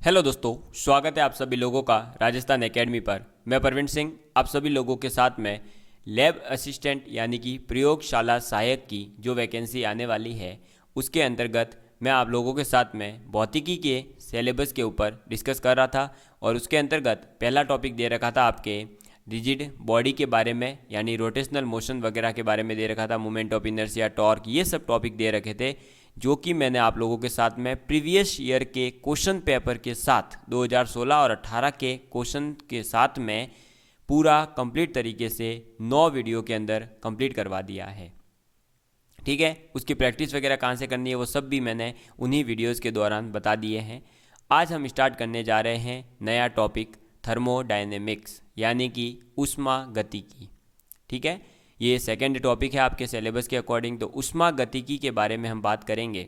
Hello दोस्तों, स्वागत है आप सभी लोगों का राजस्थान एकेडमी पर। मैं प्रवीण सिंह आप सभी लोगों के साथ में लैब असिस्टेंट यानी कि प्रयोगशाला सहायक की जो वैकेंसी आने वाली है उसके अंतर्गत मैं आप लोगों के साथ में भौतिकी के सिलेबस के ऊपर डिस्कस कर रहा था। और उसके अंतर्गत पहला टॉपिक दे रखा था आपके रिजिड बॉडी के बारे में, यानी रोटेशनल मोशन वगैरह के बारे में दे रखा था, मूवमेंट ऑफ इनर्शिया, टॉर्क, ये सब टॉपिक दे रखे थे जो कि मैंने आप लोगों के साथ में प्रीवियस ईयर के क्वेश्चन पेपर के साथ 2016 और 18 के क्वेश्चन के साथ में पूरा कंप्लीट तरीके से 9 वीडियो के अंदर कंप्लीट करवा दिया है। ठीक है, उसकी प्रैक्टिस वगैरह कहाँ से करनी है वो सब भी मैंने उन्हीं वीडियोस के दौरान बता दिए हैं। आज हम स्टार्ट करने जा रहे हैं नया टॉपिक थर्मोडायनेमिक्स यानी कि ऊष्मागतिकी। ठीक है, ये सेकंड टॉपिक है आपके सिलेबस के अकॉर्डिंग। तो ऊष्मागतिकी के बारे में हम बात करेंगे।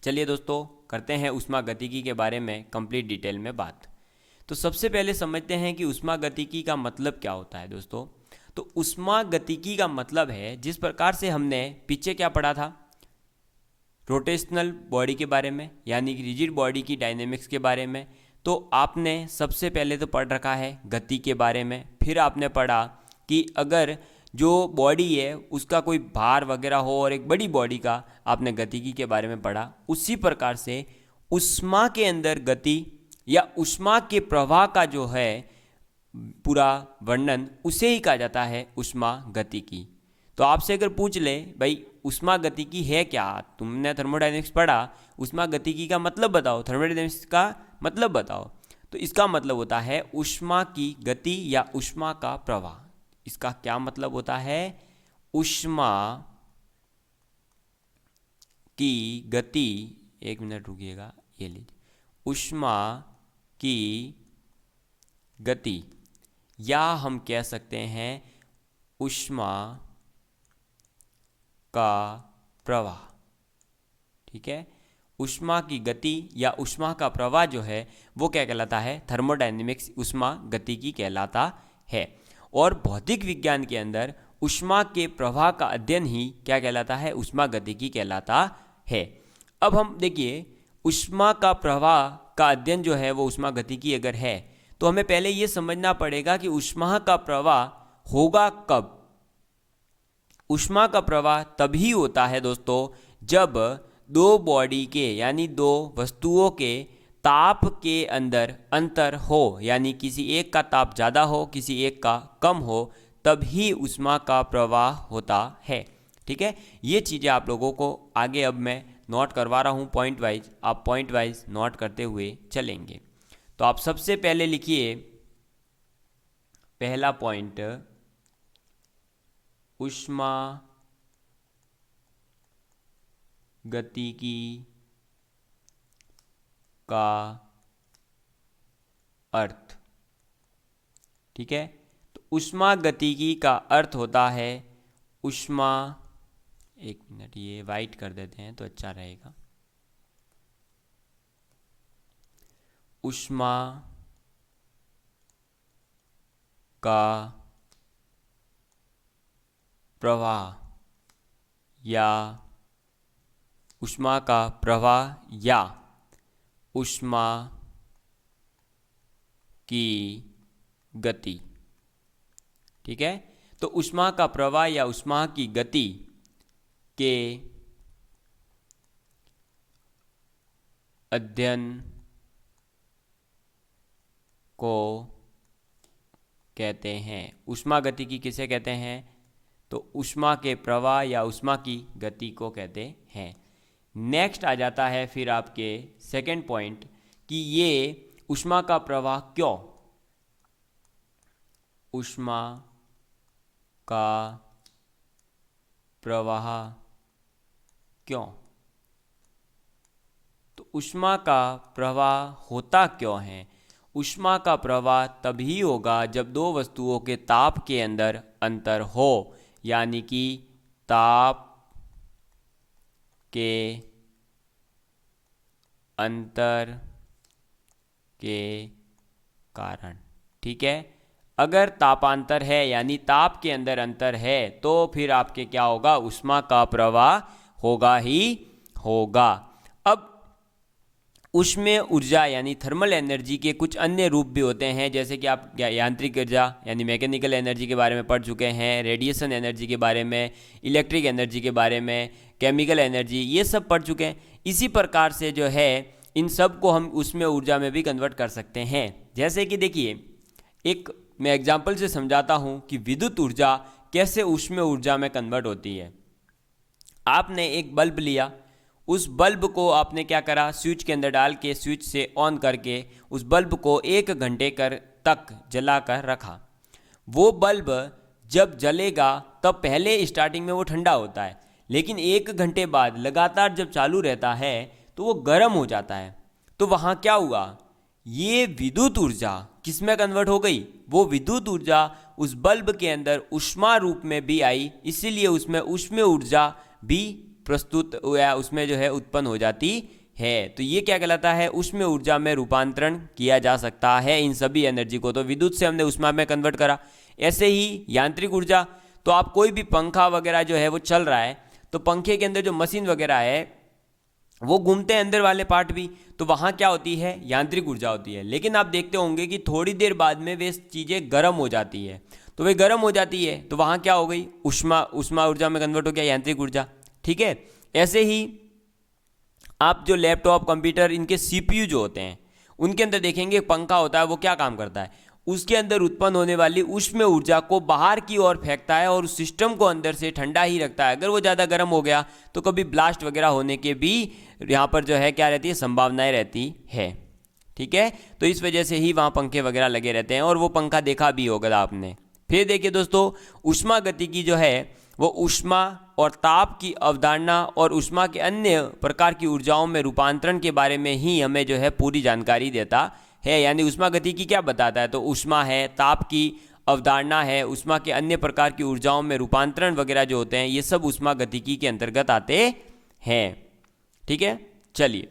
चलिए दोस्तों, करते हैं ऊष्मागतिकी के बारे में कंप्लीट डिटेल में बात। तो सबसे पहले समझते हैं कि ऊष्मागतिकी का मतलब क्या होता है दोस्तों। तो ऊष्मागतिकी का मतलब है, जिस प्रकार से हमने पीछे क्या पढ़ा था, रोटेशनल बॉडी के बारे में यानी कि रिजिड बॉडी की डायनेमिक्स के बारे में, तो आपने सबसे पहले तो पढ़ रखा है गति के बारे में। फिर आपने पढ़ा कि अगर जो बॉडी है उसका कोई भार वगैरह हो और एक बड़ी बॉडी का आपने गतिकी के बारे में पढ़ा। उसी प्रकार से ऊष्मा के अंदर गति या ऊष्मा के प्रवाह का जो है पूरा वर्णन उसे ही कहा जाता है ऊष्मागतिकी। तो आपसे अगर पूछ ले भाई ऊष्मागतिकी है क्या, तुमने थर्मोडायनेमिक्स पढ़ा, ऊष्मागतिकी का मतलब बताओ, थर्मोडायनेमिक्स का मतलब बताओ, तो इसका मतलब होता है ऊष्मा की गति या ऊष्मा का प्रवाह। इसका क्या मतलब होता है? ऊष्मा की गति, एक मिनट रुकिएगा, ये लीजिए, ऊष्मा की गति या हम कह सकते हैं ऊष्मा का प्रवाह। ठीक है, ऊष्मा की गति या ऊष्मा का प्रवाह जो है वो क्या कहलाता है? थर्मोडायनेमिक्स ऊष्मागतिकी कहलाता है। और भौतिक विज्ञान के अंदर ऊष्मा के प्रवाह का अध्ययन ही क्या कहलाता है? ऊष्मागतिकी कहलाता है। अब हम देखिए, ऊष्मा का प्रवाह का अध्ययन जो है वो ऊष्मागतिकी अगर है तो हमें पहले ये समझना पड़ेगा कि ऊष्मा का प्रवाह होगा कब। ऊष्मा का प्रवाह तभी होता है दोस्तों जब दो बॉडी के यानी दो वस्तुओं के ताप के अंदर अंतर हो, यानी किसी एक का ताप ज़्यादा हो किसी एक का कम हो, तभी ऊष्मा का प्रवाह होता है। ठीक है, ये चीज़ें आप लोगों को आगे अब मैं नोट करवा रहा हूँ पॉइंट वाइज, आप पॉइंट वाइज नोट करते हुए चलेंगे। तो आप सबसे पहले लिखिए पहला पॉइंट, ऊष्मागतिकी का अर्थ। ठीक है, तो ऊष्मागतिकी का अर्थ होता है ऊष्मा, एक मिनट ये वाइट कर देते हैं तो अच्छा रहेगा, ऊष्मा का प्रवाह या ऊष्मा का प्रवाह या ऊष्मा की गति। ठीक है, तो ऊष्मा का प्रवाह या ऊष्मा की गति के अध्ययन को कहते हैं, ऊष्मागतिकी किसे कहते हैं? तो ऊष्मा के प्रवाह या ऊष्मा की गति को कहते हैं। नेक्स्ट आ जाता है फिर आपके सेकंड पॉइंट कि ये ऊष्मा का प्रवाह क्यों, ऊष्मा का प्रवाह क्यों, तो ऊष्मा का प्रवाह होता क्यों है? ऊष्मा का प्रवाह तभी होगा जब दो वस्तुओं के ताप के अंदर अंतर हो, यानी कि ताप के अंतर के कारण। ठीक है, अगर तापांतर है यानी ताप के अंदर अंतर है तो फिर आपके क्या होगा? ऊष्मा का प्रवाह होगा ही होगा। अब ऊष्मीय ऊर्जा यानी थर्मल एनर्जी के कुछ अन्य रूप भी होते हैं, जैसे कि आप यांत्रिक ऊर्जा यानी मैकेनिकल एनर्जी के बारे में पढ़ चुके हैं, रेडिएशन एनर्जी के बारे में, इलेक्ट्रिक एनर्जी के बारे में, केमिकल एनर्जी, ये सब पढ़ चुके हैं। इसी प्रकार से जो है इन सब को हम ऊष्मीय ऊर्जा में भी कन्वर्ट कर सकते हैं। जैसे कि देखिए, एक मैं एग्जाम्पल से समझाता हूँ कि विद्युत ऊर्जा कैसे ऊष्मीय ऊर्जा में कन्वर्ट होती है। आपने एक बल्ब लिया, उस बल्ब को आपने क्या करा, स्विच के अंदर डाल के स्विच से ऑन करके उस बल्ब को 1 घंटे तक जला कर रखा। वो बल्ब जब जलेगा तब पहले स्टार्टिंग में वो ठंडा होता है, लेकिन 1 घंटे बाद लगातार जब चालू रहता है तो वो गर्म हो जाता है। तो वहाँ क्या हुआ, ये विद्युत ऊर्जा किस में कन्वर्ट हो गई, वो विद्युत ऊर्जा उस बल्ब के अंदर ऊष्मा रूप में भी आई, इसीलिए उसमें ऊष्मीय ऊर्जा भी प्रस्तुत या उसमें जो है उत्पन्न हो जाती है। तो ये क्या कहलाता है, ऊष्मीय ऊर्जा में रूपांतरण किया जा सकता है इन सभी एनर्जी को। तो विद्युत से हमने ऊष्मा में कन्वर्ट करा। ऐसे ही यांत्रिक ऊर्जा, तो आप कोई भी पंखा वगैरह जो है वो चल रहा है, तो पंखे के अंदर जो मशीन वगैरह है वो घूमते हैं अंदर वाले पार्ट भी, तो वहाँ क्या होती है, यांत्रिक ऊर्जा होती है। लेकिन आप देखते होंगे कि थोड़ी देर बाद में वे चीज़ें गर्म हो जाती है, तो वे गर्म हो जाती है तो वहाँ क्या हो गई, ऊष्मा ऊर्जा में कन्वर्ट हो गया यांत्रिक ऊर्जा। ठीक है। ऐसे ही आप जो लैपटॉप, कंप्यूटर, इनके सीपीयू जो होते हैं उनके अंदर देखेंगे पंखा होता है, वो क्या काम करता है, उसके अंदर उत्पन्न होने वाली ऊष्मीय ऊर्जा को बाहर की ओर फेंकता है और उस सिस्टम को अंदर से ठंडा ही रखता है। अगर वो ज़्यादा गर्म हो गया तो कभी ब्लास्ट वगैरह होने के भी यहाँ पर जो है क्या रहती है, संभावनाएं रहती है। ठीक है। तो इस वजह से ही वहाँ पंखे वगैरह लगे रहते हैं, और वो पंखा देखा भी होगा आपने। फिर देखिए दोस्तों, ऊष्मा गतिकी जो है वो ऊष्मा और ताप की अवधारणा और ऊष्मा के अन्य प्रकार की ऊर्जाओं में रूपांतरण के बारे में ही हमें जो है पूरी जानकारी देता है। यानी ऊष्मा गतिकी क्या बताता है, तो ऊष्मा है, ताप की अवधारणा है, ऊष्मा के अन्य प्रकार की ऊर्जाओं में रूपांतरण वगैरह जो होते हैं ये सब ऊष्मा गतिकी के अंतर्गत आते हैं। ठीक है। चलिए,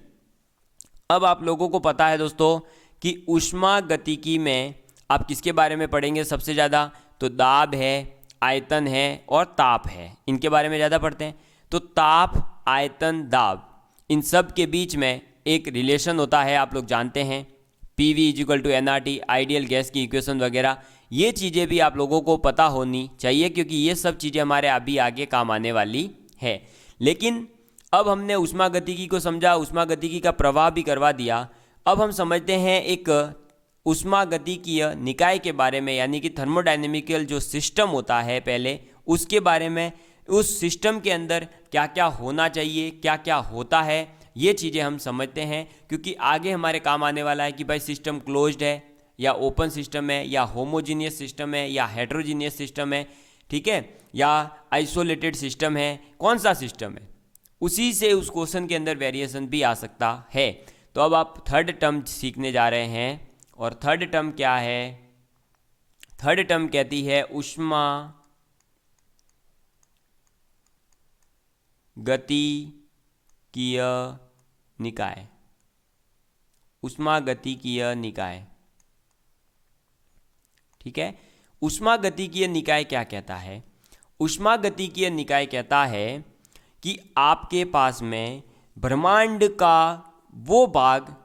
अब आप लोगों को पता है दोस्तों कि ऊष्मा गतिकी में आप किसके बारे में पढ़ेंगे सबसे ज़्यादा, तो दाब है, आयतन है और ताप है, इनके बारे में ज़्यादा पढ़ते हैं। तो ताप, आयतन, दाब, इन सब के बीच में एक रिलेशन होता है, आप लोग जानते हैं, PV = nRT, आइडियल गैस की इक्वेशन वगैरह। ये चीज़ें भी आप लोगों को पता होनी चाहिए, क्योंकि ये सब चीज़ें हमारे अभी आगे काम आने वाली है। लेकिन अब हमने ऊष्मा गतिकी को समझा, ऊष्मा गतिकी का प्रवाह भी करवा दिया। अब हम समझते हैं एक ऊष्मा गतिकीय निकाय के बारे में, यानी कि थर्मोडायनेमिकल जो सिस्टम होता है पहले उसके बारे में। उस सिस्टम के अंदर क्या क्या होना चाहिए, क्या क्या होता है, ये चीज़ें हम समझते हैं, क्योंकि आगे हमारे काम आने वाला है कि भाई सिस्टम क्लोज्ड है या ओपन सिस्टम है, या होमोजीनियस सिस्टम है या हेट्रोजीनियस सिस्टम है, ठीक है, या आइसोलेटेड सिस्टम है, कौन सा सिस्टम है। उसी से उस क्वेश्चन के अंदर वेरिएशन भी आ सकता है। तो अब आप थर्ड टर्म सीखने जा रहे हैं, और थर्ड टर्म क्या है, थर्ड टर्म कहती है ऊष्मा गतिकीय निकाय। ऊष्मा गतिकीय निकाय, ठीक है। ऊष्मा गतिकीय निकाय क्या कहता है, ऊष्मा गतिकीय निकाय कहता है कि आपके पास में ब्रह्मांड का वो भाग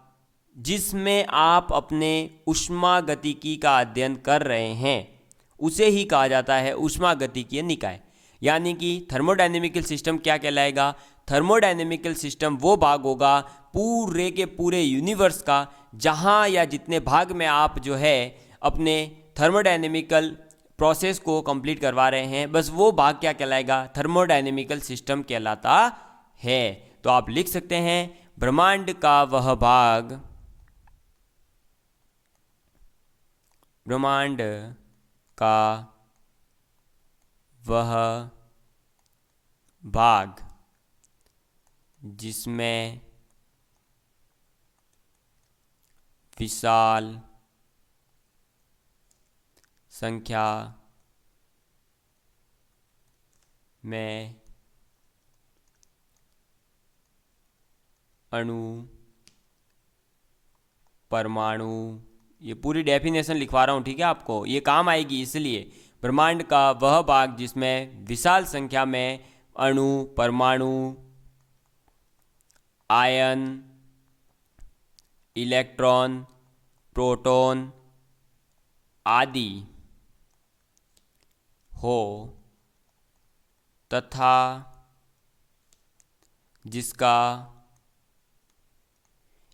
जिसमें आप अपने ऊष्मा गतिकी का अध्ययन कर रहे हैं उसे ही कहा जाता है ऊष्मा गतिकीय निकाय। यानी कि थर्मोडायनेमिकल सिस्टम क्या कहलाएगा, थर्मोडायनेमिकल सिस्टम वो भाग होगा पूरे के पूरे यूनिवर्स का जहाँ या जितने भाग में आप जो है अपने थर्मोडायनेमिकल प्रोसेस को कंप्लीट करवा रहे हैं, बस वो भाग क्या कहलाएगा, थर्मोडायनेमिकल सिस्टम कहलाता है। तो आप लिख सकते हैं ब्रह्मांड का वह भाग, ब्रह्मांड का वह भाग जिसमें विशाल संख्या में अणु, परमाणु, ये पूरी डेफिनेशन लिखवा रहा हूँ, ठीक है, आपको ये काम आएगी। इसलिए ब्रह्मांड का वह भाग जिसमें विशाल संख्या में अणु, परमाणु, आयन, इलेक्ट्रॉन, प्रोटॉन आदि हो तथा जिसका,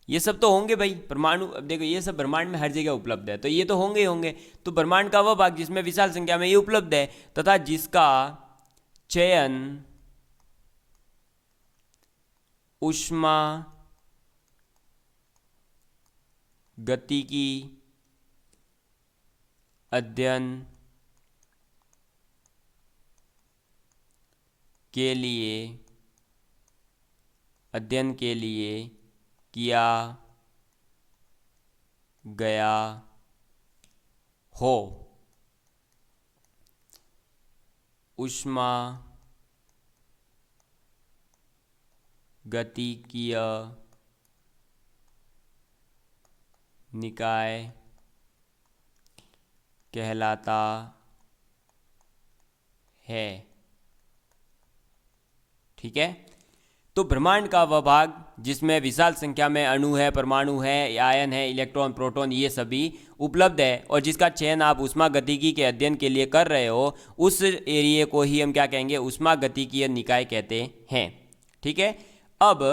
ये सब तो होंगे भाई परमाणु। अब देखो ये सब ब्रह्मांड में हर जगह उपलब्ध है, तो ये तो होंगे ही होंगे। तो ब्रह्मांड का वह भाग जिसमें विशाल संख्या में ये उपलब्ध है, तथा जिसका चयन ऊष्मा गतिकी अध्ययन के लिए किया गया हो। ऊष्मा गतिकीय निकाय कहलाता है। ठीक है, तो ब्रह्मांड का वह भाग जिसमें विशाल संख्या में अणु है, परमाणु है, आयन है, इलेक्ट्रॉन, प्रोटॉन ये सभी उपलब्ध है, और जिसका चयन आप ऊष्मा गतिकी के अध्ययन के लिए कर रहे हो, उस एरिया को ही हम क्या कहेंगे, ऊष्मा गतिकीय निकाय कहते हैं। ठीक है, अब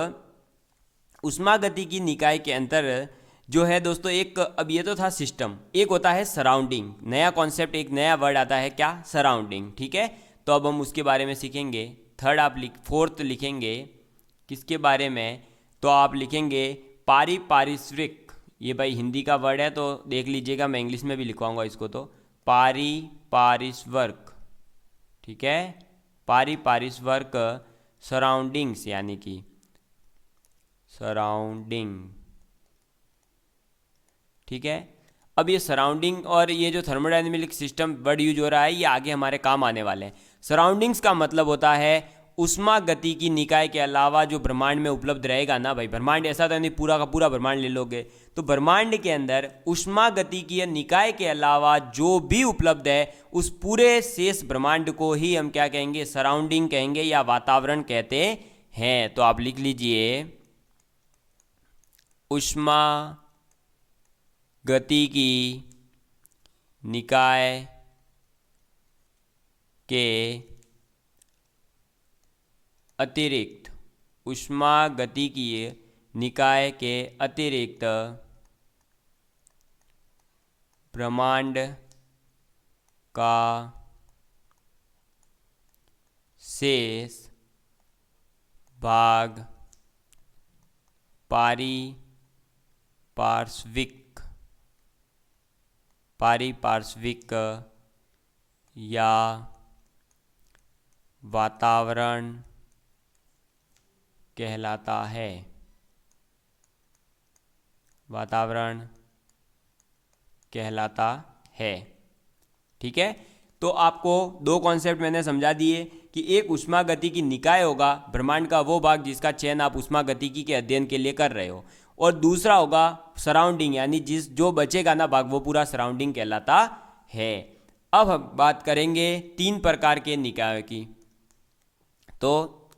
ऊष्मा गतिकी निकाय के अंतर जो है दोस्तों, एक अब ये तो था सिस्टम, एक होता है सराउंडिंग। नया कॉन्सेप्ट, एक नया वर्ड आता है क्या, सराउंडिंग। ठीक है, तो अब हम उसके बारे में सीखेंगे। थर्ड आप फोर्थ लिखेंगे किसके बारे में, तो आप लिखेंगे पारिपार्श्विक। ये भाई हिंदी का वर्ड है तो देख लीजिएगा, मैं इंग्लिश में भी लिखवाऊंगा इसको, तो पारिपार्श्वर्क। ठीक है, पारिपार्श्वर्क सराउंडिंग्स, यानी कि सराउंडिंग। ठीक है, अब ये सराउंडिंग और ये जो थर्मोडायनेमिक सिस्टम वर्ड यूज हो रहा है, ये आगे हमारे काम आने वाले हैं। सराउंडिंग्स का मतलब होता है ऊष्मा गतिकी निकाय के अलावा जो ब्रह्मांड में उपलब्ध रहेगा ना भाई, ब्रह्मांड ऐसा तो नहीं पूरा का पूरा ब्रह्मांड ले लोगे, तो ब्रह्मांड के अंदर ऊष्मा गतिकीय निकाय के अलावा जो भी उपलब्ध है उस पूरे शेष ब्रह्मांड को ही हम क्या कहेंगे, सराउंडिंग कहेंगे या वातावरण कहते हैं। तो आप लिख लीजिए ऊष्मा गतिकी निकाय के अतिरिक्त, ऊष्मा गतिकीय निकाय के अतिरिक्त ब्रह्मांड का शेष भाग पारिपार्श्विक या वातावरण कहलाता है। वातावरण कहलाता है। ठीक है, तो आपको दो कॉन्सेप्ट मैंने समझा दिए कि एक ऊष्मा गतिकी निकाय होगा ब्रह्मांड का वो भाग जिसका चयन आप ऊष्मा गतिकी के अध्ययन के लिए कर रहे हो, और दूसरा होगा सराउंडिंग, यानी जो बचेगा ना भाग वो पूरा सराउंडिंग कहलाता है। अब हम बात करेंगे तीन प्रकार के निकायों की। तो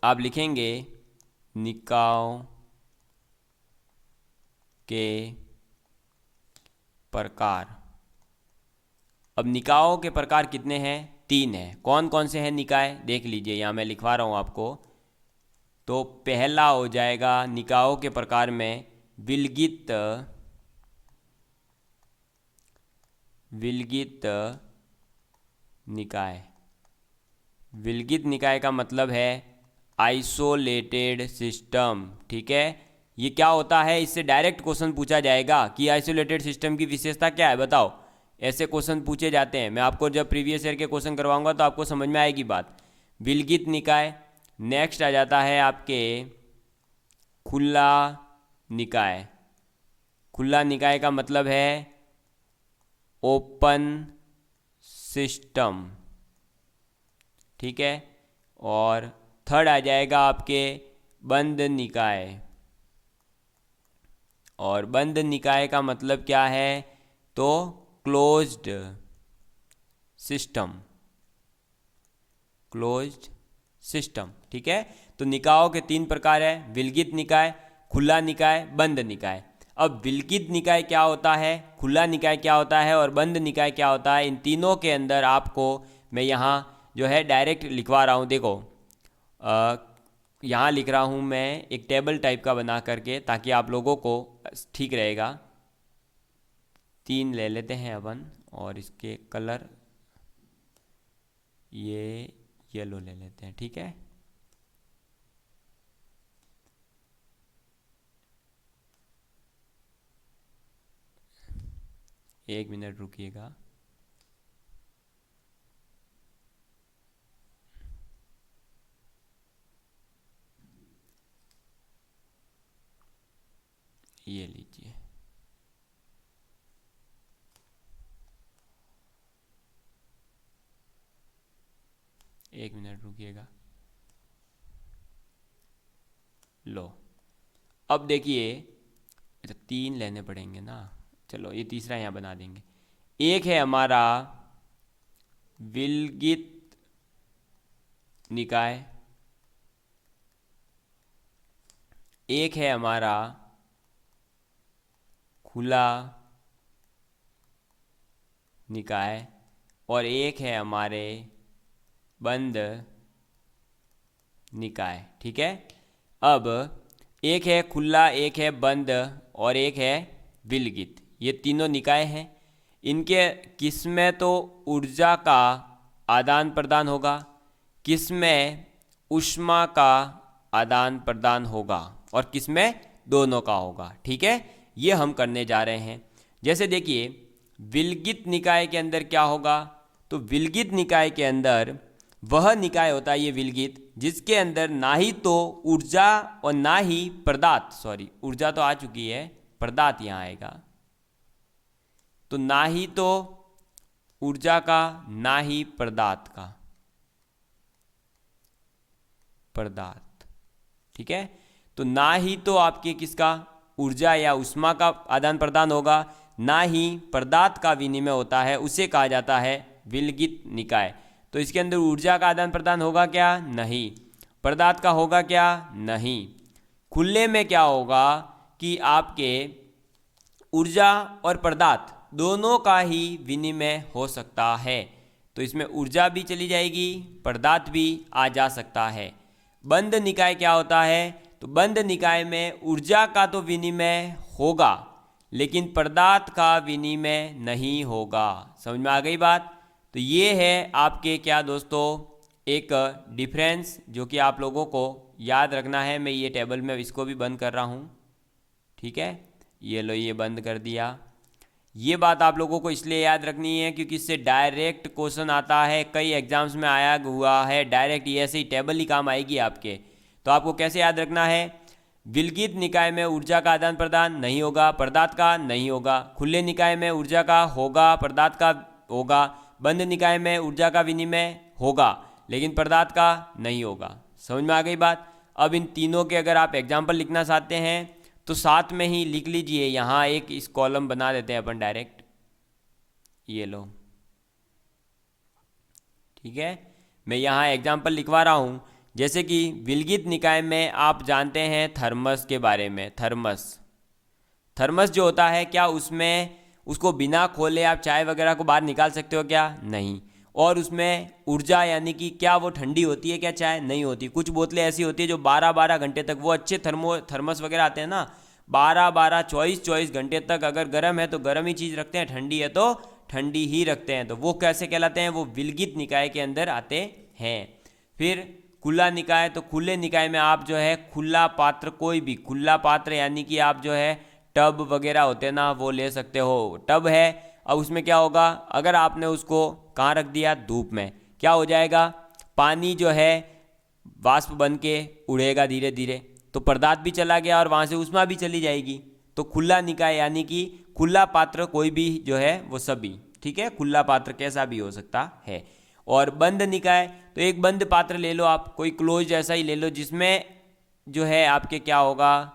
आप लिखेंगे निकायों के प्रकार। अब निकायों के प्रकार कितने हैं, तीन हैं। कौन कौन से हैं निकाय, देख लीजिए, यहाँ मैं लिखवा रहा हूँ आपको। तो पहला हो जाएगा निकायों के प्रकार में विलगित निकाय। विलगित निकाय का मतलब है आइसोलेटेड सिस्टम। ठीक है, ये क्या होता है, इससे डायरेक्ट क्वेश्चन पूछा जाएगा कि आइसोलेटेड सिस्टम की विशेषता क्या है, बताओ। ऐसे क्वेश्चन पूछे जाते हैं। मैं आपको जब प्रीवियस ईयर के क्वेश्चन करवाऊंगा तो आपको समझ में आएगी बात। विलगित निकाय। नेक्स्ट आ जाता है आपके खुला निकाय। खुला निकाय का मतलब है ओपन सिस्टम। ठीक है, और थर्ड आ जाएगा आपके बंद निकाय। और बंद निकाय का मतलब क्या है, तो क्लोज्ड सिस्टम। Closed system. ठीक है, तो निकायों के तीन प्रकार है, विलगित निकाय, खुला निकाय, बंद निकाय। अब विलगित निकाय क्या होता है, खुला निकाय क्या होता है और बंद निकाय क्या होता है, इन तीनों के अंदर आपको मैं यहाँ जो है डायरेक्ट लिखवा रहा हूँ। देखो यहाँ लिख रहा हूँ मैं एक टेबल टाइप का बना करके, ताकि आप लोगों को ठीक रहेगा। 3 ले लेते हैं अपन, और इसके कलर ये येलो ले लेते हैं, ठीक है। एक मिनट रुकिएगा। ये लीजिए, एक मिनट रुकिएगा। लो, अब देखिए, अच्छा 3 लेने पड़ेंगे ना, चलो ये तीसरा यहाँ बना देंगे। एक है हमारा विलगित निकाय, एक है हमारा खुला निकाय, और एक है हमारे बंद निकाय, ठीक है। अब एक है खुला, एक है बंद और एक है विलगित, ये तीनों निकाय हैं। इनके किसमें तो ऊर्जा का आदान प्रदान होगा, किसमें ऊष्मा का आदान प्रदान होगा, और किसमें दोनों का होगा, ठीक है। ये हम करने जा रहे हैं। जैसे देखिए, विलगित निकाय के अंदर क्या होगा, तो विलगित निकाय के अंदर वह निकाय होता है ये विलगित, जिसके अंदर ना ही तो ऊर्जा और ना ही पदार्थ, सॉरी ऊर्जा तो आ चुकी है, पदार्थ यहाँ आएगा, तो ना ही तो ऊर्जा का ना ही पदार्थ का, पदार्थ, ठीक है। तो ना ही तो आपके किसका ऊर्जा या ऊष्मा का आदान प्रदान होगा, ना ही पदार्थ का विनिमय होता है, उसे कहा जाता है विलगित निकाय। तो इसके अंदर ऊर्जा का आदान प्रदान होगा क्या, नहीं। पदार्थ का होगा क्या, नहीं। खुले में क्या होगा कि आपके ऊर्जा और पदार्थ दोनों का ही विनिमय हो सकता है, तो इसमें ऊर्जा भी चली जाएगी, पदार्थ भी आ जा सकता है। बंद निकाय क्या होता है, तो बंद निकाय में ऊर्जा का तो विनिमय होगा, लेकिन पदार्थ का विनिमय नहीं होगा। समझ में आ गई बात। तो ये है आपके क्या दोस्तों, एक डिफरेंस जो कि आप लोगों को याद रखना है। मैं ये टेबल में इसको भी बंद कर रहा हूँ, ठीक है। ये लो, ये बंद कर दिया। ये बात आप लोगों को इसलिए याद रखनी है क्योंकि इससे डायरेक्ट क्वेश्चन आता है, कई एग्जाम्स में आया हुआ है डायरेक्ट, ये ऐसे ही टेबल ही काम आएगी आपके। तो आपको कैसे याद रखना है, विलगित निकाय में ऊर्जा का आदान प्रदान नहीं होगा, पदार्थ का नहीं होगा। खुले निकाय में ऊर्जा का होगा, पदार्थ का होगा। बंद निकाय में ऊर्जा का विनिमय होगा, लेकिन पदार्थ का नहीं होगा। समझ में आ गई बात। अब इन तीनों के अगर आप एग्जाम्पल लिखना चाहते हैं तो साथ में ही लिख लीजिए। यहाँ एक इस कॉलम बना देते हैं अपन डायरेक्ट, ये लो, ठीक है। मैं यहाँ एग्जाम्पल लिखवा रहा हूँ। जैसे कि विलगित निकाय में आप जानते हैं थर्मस के बारे में। थर्मस जो होता है, क्या उसमें उसको बिना खोले आप चाय वगैरह को बाहर निकाल सकते हो क्या, नहीं। और उसमें ऊर्जा यानी कि क्या वो ठंडी होती है क्या चाय, नहीं होती। कुछ बोतलें ऐसी होती है जो 12-12 घंटे तक, वो अच्छे थर्मस वगैरह आते हैं ना, 12-12 24-24 घंटे तक अगर गर्म है तो गर्म ही चीज़ रखते हैं, ठंडी है तो ठंडी ही रखते हैं। तो वो कैसे कहलाते हैं, वो विलगित निकाय के अंदर आते हैं। फिर खुला निकाय, तो खुले निकाय में आप जो है खुला पात्र, कोई भी खुला पात्र यानी कि आप जो है टब वगैरह होते हैं ना, वो ले सकते हो। टब है, अब उसमें क्या होगा, अगर आपने उसको कहाँ रख दिया, धूप में, क्या हो जाएगा, पानी जो है वाष्प बन के उड़ेगा धीरे धीरे, तो पदार्थ भी चला गया और वहाँ से ऊष्मा भी चली जाएगी। तो खुला निकाय यानी कि खुला पात्र कोई भी जो है वो सभी, ठीक है, खुला पात्र कैसा भी हो सकता है। और बंद निकाय, तो एक बंद पात्र ले लो आप, कोई क्लोज जैसा ही ले लो, जिसमें जो है आपके क्या होगा,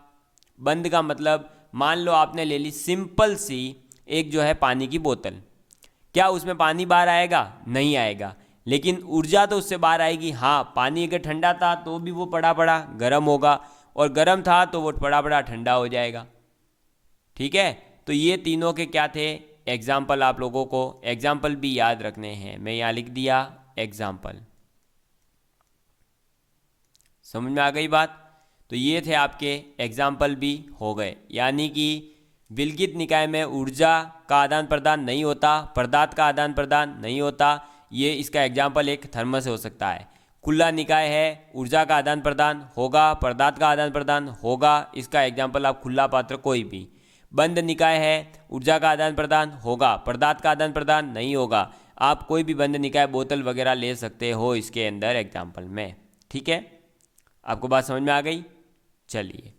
बंद का मतलब मान लो आपने ले ली सिंपल सी एक जो है पानी की बोतल, क्या उसमें पानी बाहर आएगा, नहीं आएगा, लेकिन ऊर्जा तो उससे बाहर आएगी। हाँ, पानी अगर ठंडा था तो भी वो पड़ा पड़ा गर्म होगा, और गर्म था तो वो पड़ा पड़ा ठंडा हो जाएगा, ठीक है, तो ये तीनों के क्या थे एग्जाम्पल, आप लोगों को एग्जाम्पल भी याद रखने हैं। मैं यहाँ लिख दिया एग्जाम्पल। समझ में आ गई बात? तो ये थे आपके एग्जाम्पल भी हो गए, यानी कि विलगित निकाय में ऊर्जा का आदान प्रदान नहीं होता, पदार्थ का आदान प्रदान नहीं होता। ये इसका एग्जाम्पल एक थर्मस हो सकता है। खुला निकाय है, ऊर्जा का आदान प्रदान होगा, पदार्थ का आदान प्रदान होगा, इसका एग्जाम्पल आप खुला पात्र कोई भी। बंद निकाय है, ऊर्जा का आदान प्रदान होगा, पदार्थ का आदान प्रदान नहीं होगा। आप कोई भी बंद निकाय बोतल वगैरह ले सकते हो इसके अंदर एग्जाम्पल में। ठीक है, आपको बात समझ में आ गई? चलिए,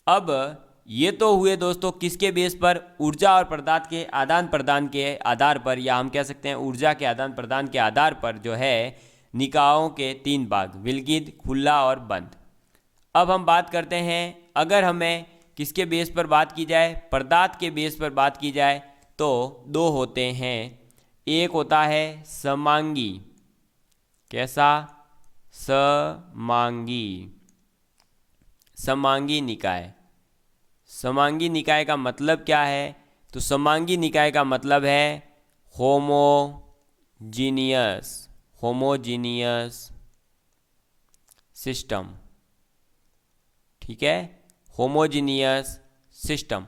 अब ये तो हुए दोस्तों किसके बेस पर, ऊर्जा और पदार्थ के आदान प्रदान के आधार पर, या हम कह सकते हैं ऊर्जा के आदान प्रदान के आधार पर जो है निकायों के तीन भाग, विलगित, खुला और बंद। अब हम बात करते हैं, अगर हमें किसके बेस पर बात की जाए, पदार्थ के बेस पर बात की जाए, तो दो होते हैं। एक होता है समांगी। कैसा? समांगी। समांगी निकाय। समांगी निकाय का मतलब क्या है? तो समांगी निकाय का मतलब है होमोजीनियस, होमोजीनियस सिस्टम। ठीक है, होमोजीनियस सिस्टम।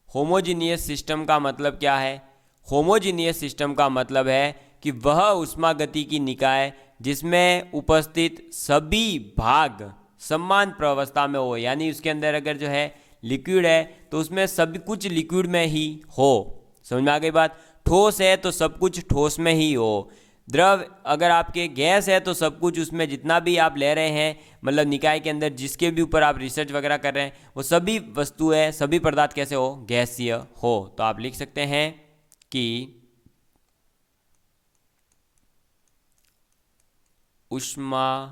होमोजीनियस सिस्टम का मतलब क्या है? होमोजीनियस सिस्टम का मतलब है कि वह ऊष्मागतिकी निकाय जिसमें उपस्थित सभी भाग समान प्रावस्था में हो, यानी उसके अंदर अगर जो है लिक्विड है तो उसमें सब कुछ लिक्विड में ही हो। समझ में आ गई बात? ठोस है तो सब कुछ ठोस में ही हो। द्रव अगर आपके गैस है तो सब कुछ उसमें जितना भी आप ले रहे हैं, मतलब निकाय के अंदर जिसके भी ऊपर आप रिसर्च वगैरह कर रहे हैं, वो सभी वस्तुएं, सभी पदार्थ कैसे हो? गैसीय हो। तो आप लिख सकते हैं कि ऊष्मागतिकी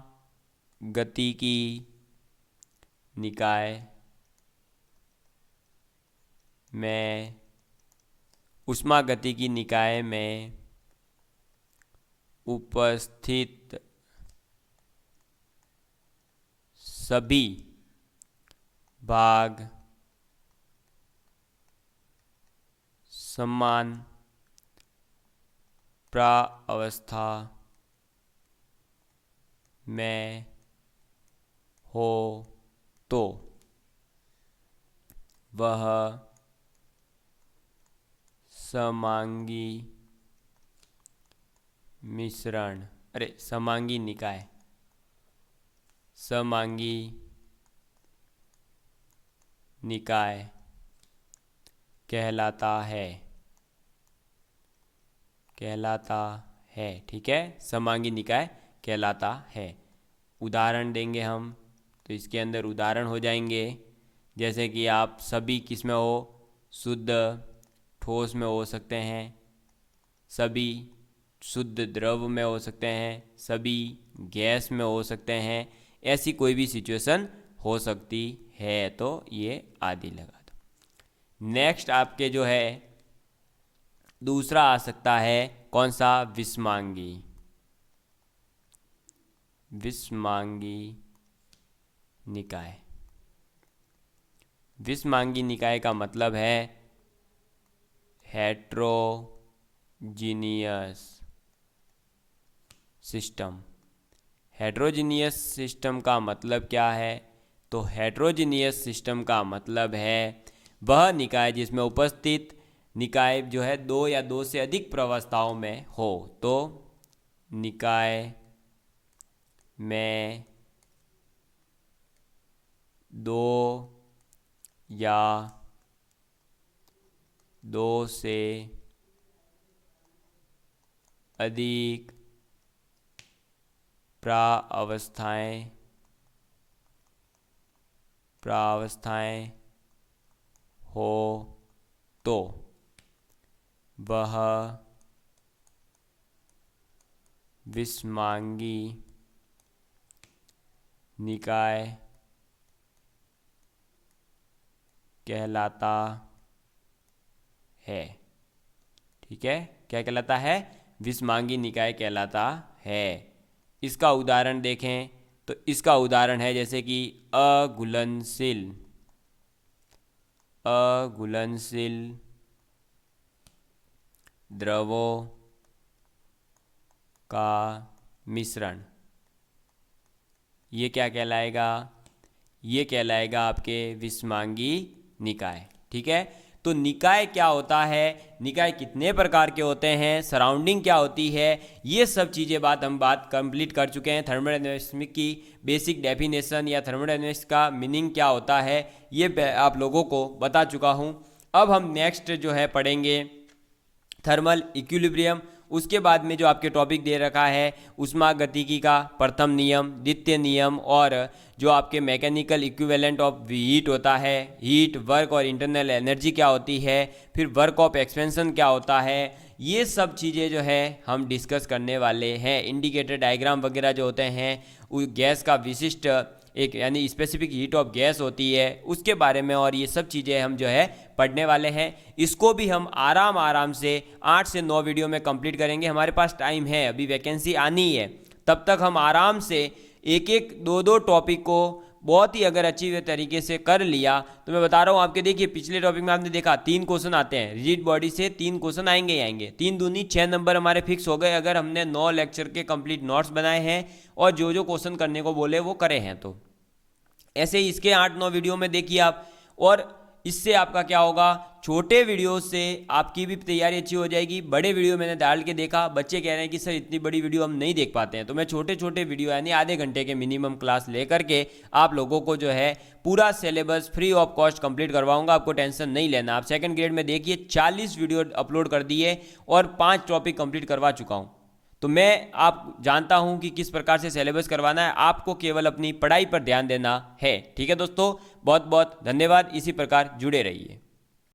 निकाय में, ऊष्मागतिकी निकाय में उपस्थित सभी भाग समान प्रावस्था में हो तो वह समांगी मिश्रण, समांगी निकाय, समांगी निकाय कहलाता है, कहलाता है। ठीक है, समांगी निकाय कहलाता है। उदाहरण देंगे हम, तो इसके अंदर उदाहरण हो जाएंगे, जैसे कि आप सभी किस में हो? शुद्ध ठोस में हो सकते हैं, सभी शुद्ध द्रव में हो सकते हैं, सभी गैस में हो सकते हैं। ऐसी कोई भी सिचुएशन हो सकती है, तो ये आदि लगा दो। नेक्स्ट आपके जो है दूसरा आ सकता है, कौन सा? विषमांगी। विषमांगी निकाय। विषमांगी निकाय का मतलब है हेट्रोजीनियस सिस्टम। हेट्रोजीनियस सिस्टम का मतलब क्या है? तो हेट्रोजीनियस सिस्टम का मतलब है वह निकाय जिसमें उपस्थित निकाय जो है दो या दो से अधिक प्रावस्थाओं में हो। तो निकाय में दो या दो से अधिक प्रावस्थाएं हो तो वह विषमांगी निकाय कहलाता है। ठीक है, क्या कहलाता है? विषमांगी निकाय कहलाता है। इसका उदाहरण देखें तो इसका उदाहरण है जैसे कि अघुलनशील अघुलनशील द्रवों का मिश्रण, ये क्या कहलाएगा? ये कहलाएगा आपके विषमांगी निकाय। ठीक है, तो निकाय क्या होता है, निकाय कितने प्रकार के होते हैं, सराउंडिंग क्या होती है, ये सब चीज़ें हम बात कंप्लीट कर चुके हैं। थर्मोडायनेमिक्स की बेसिक डेफिनेशन या थर्मोडायनेमिक्स का मीनिंग क्या होता है ये आप लोगों को बता चुका हूँ। अब हम नेक्स्ट जो है पढ़ेंगे थर्मल इक्विलिब्रियम। उसके बाद में जो आपके टॉपिक दे रखा है ऊष्मागतिकी का प्रथम नियम, द्वितीय नियम, और जो आपके मैकेनिकल इक्विवेलेंट ऑफ हीट होता है, हीट, वर्क और इंटरनल एनर्जी क्या होती है, फिर वर्क ऑफ एक्सपेंशन क्या होता है, ये सब चीज़ें जो है हम डिस्कस करने वाले हैं। इंडिकेटर डायग्राम वगैरह जो होते हैं, वो गैस का विशिष्ट एक यानी स्पेसिफिक हीट ऑफ गैस होती है, उसके बारे में, और ये सब चीज़ें हम जो है पढ़ने वाले हैं। इसको भी हम आराम से 8 से 9 वीडियो में कंप्लीट करेंगे। हमारे पास टाइम है, अभी वैकेंसी आनी है, तब तक हम आराम से एक एक दो दो टॉपिक को बहुत ही अगर अच्छी तरीके से कर लिया तो मैं बता रहा हूँ आपके, देखिए पिछले टॉपिक में आपने देखा 3 क्वेश्चन आते हैं, रिजिड बॉडी से 3 क्वेश्चन आएंगे ही आएंगे, 3 दूनी 6 नंबर हमारे फिक्स हो गए अगर हमने 9 लेक्चर के कंप्लीट नोट्स बनाए हैं और जो जो क्वेश्चन करने को बोले वो करे हैं। तो ऐसे ही इसके 8-9 वीडियो में देखिए आप, और इससे आपका क्या होगा, छोटे वीडियो से आपकी भी तैयारी अच्छी हो जाएगी। बड़े वीडियो मैंने डाल के देखा, बच्चे कह रहे हैं कि सर इतनी बड़ी वीडियो हम नहीं देख पाते हैं, तो मैं छोटे छोटे वीडियो यानी आधे घंटे के मिनिमम क्लास लेकर के आप लोगों को जो है पूरा syllabus free of cost complete करवाऊंगा। आपको टेंशन नहीं लेना। आप सेकंड ग्रेड में देखिए 40 वीडियो अपलोड कर दिए और 5 टॉपिक कंप्लीट करवा चुका हूँ। तो मैं आप जानता हूं कि किस प्रकार से सिलेबस करवाना है, आपको केवल अपनी पढ़ाई पर ध्यान देना है। ठीक है दोस्तों, बहुत बहुत धन्यवाद। इसी प्रकार जुड़े रहिए।